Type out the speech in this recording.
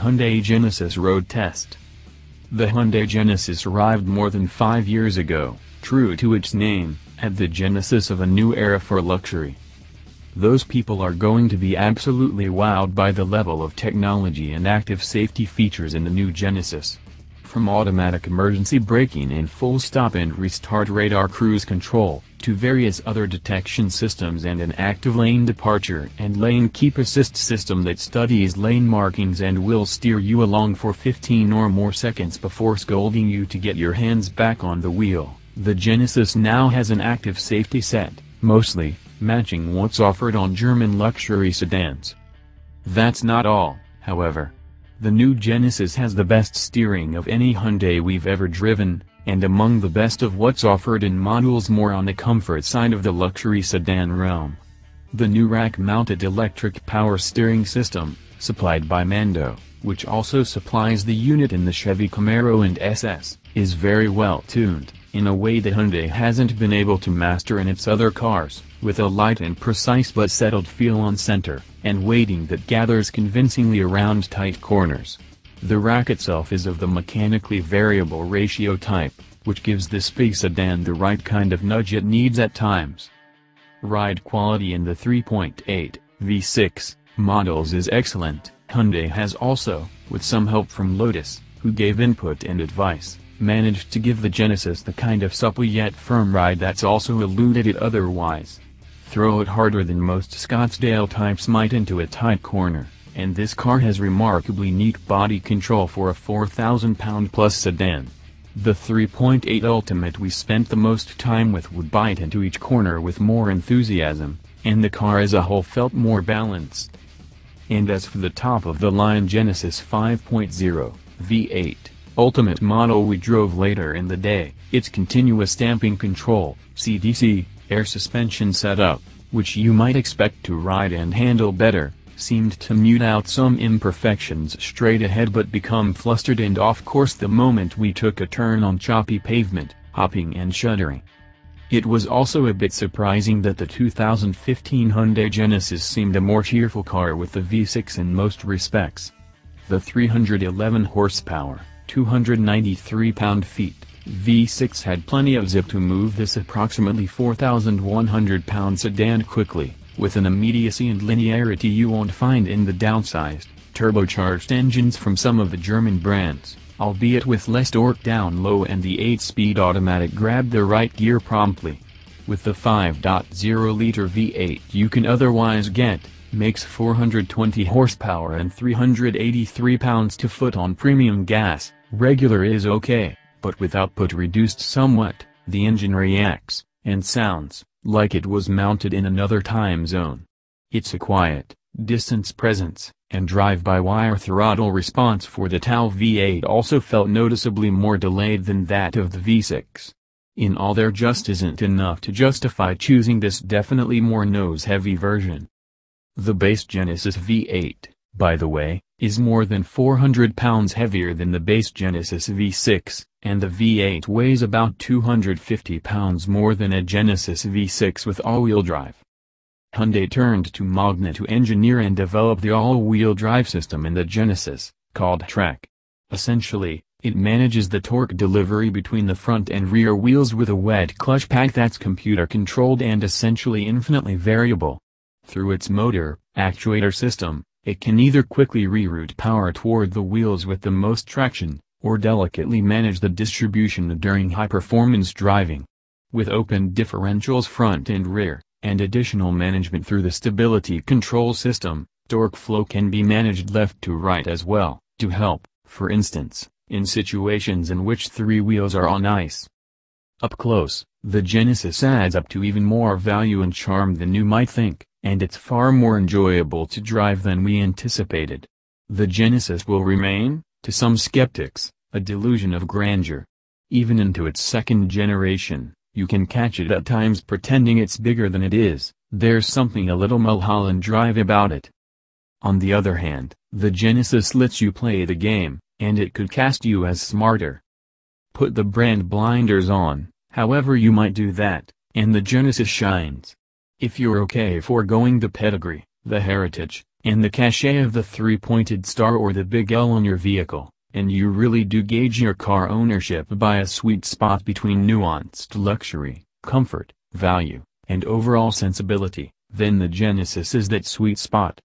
Hyundai Genesis road test. The Hyundai Genesis arrived more than 5 years ago, true to its name, at the genesis of a new era for luxury. Those people are going to be absolutely wowed by the level of technology and active safety features in the new Genesis. From automatic emergency braking and full stop and restart radar cruise control, to various other detection systems and an active lane departure and lane keep assist system that studies lane markings and will steer you along for 15 or more seconds before scolding you to get your hands back on the wheel, the Genesis now has an active safety set, mostly matching what's offered on German luxury sedans. That's not all, however. The new Genesis has the best steering of any Hyundai we've ever driven, and among the best of what's offered in models more on the comfort side of the luxury sedan realm. The new rack-mounted electric power steering system, supplied by Mando, which also supplies the unit in the Chevy Camaro and SS, is very well tuned, in a way that Hyundai hasn't been able to master in its other cars, with a light and precise but settled feel on center, and weighting that gathers convincingly around tight corners. The rack itself is of the mechanically variable ratio type, which gives this big sedan the right kind of nudge it needs at times. Ride quality in the 3.8 V6 models is excellent. Hyundai has also, with some help from Lotus, who gave input and advice, managed to give the Genesis the kind of supple yet firm ride that's also eluded it otherwise. Throw it harder than most Scottsdale types might into a tight corner, and this car has remarkably neat body control for a 4,000-pound-plus sedan. The 3.8 Ultimate we spent the most time with would bite into each corner with more enthusiasm, and the car as a whole felt more balanced. And as for the top-of-the-line Genesis 5.0 V8 Ultimate model we drove later in the day, its continuous damping control, CDC, air suspension setup, which you might expect to ride and handle better, seemed to mute out some imperfections straight ahead but become flustered and off course the moment we took a turn on choppy pavement, hopping and shuddering. It was also a bit surprising that the 2015 Hyundai Genesis seemed a more cheerful car with the V6 in most respects. The 311 horsepower, 293 pound-feet, V6 had plenty of zip to move this approximately 4,100-pound sedan quickly, with an immediacy and linearity you won't find in the downsized, turbocharged engines from some of the German brands, albeit with less torque down low, and the 8-speed automatic grabbed the right gear promptly. With the 5.0-liter V8 you can otherwise get, makes 420 horsepower and 383 pounds-to-foot on premium gas. Regular is okay, but with output reduced somewhat, the engine reacts, and sounds, like it was mounted in another time zone. It's a quiet, distance presence, and drive-by-wire throttle response for the TAL V8 also felt noticeably more delayed than that of the V6. In all, there just isn't enough to justify choosing this definitely more nose-heavy version. The base Genesis V8, by the way, is more than 400 pounds heavier than the base Genesis V6, and the V8 weighs about 250 pounds more than a Genesis V6 with all-wheel drive. Hyundai turned to Magna to engineer and develop the all-wheel drive system in the Genesis, called Track. Essentially, it manages the torque delivery between the front and rear wheels with a wet clutch pack that's computer-controlled and essentially infinitely variable. Through its motor, actuator system, it can either quickly reroute power toward the wheels with the most traction, or delicately manage the distribution during high-performance driving. With open differentials front and rear, and additional management through the stability control system, torque flow can be managed left to right as well, to help, for instance, in situations in which three wheels are on ice. Up close, the Genesis adds up to even more value and charm than you might think, and it's far more enjoyable to drive than we anticipated. The Genesis will remain, to some skeptics, a delusion of grandeur. Even into its second generation, you can catch it at times pretending it's bigger than it is. There's something a little Mulholland Drive about it. On the other hand, the Genesis lets you play the game, and it could cast you as smarter. Put the brand blinders on, however you might do that, and the Genesis shines. If you're okay foregoing the pedigree, the heritage, and the cachet of the three-pointed star or the big L on your vehicle, and you really do gauge your car ownership by a sweet spot between nuanced luxury, comfort, value, and overall sensibility, then the Genesis is that sweet spot.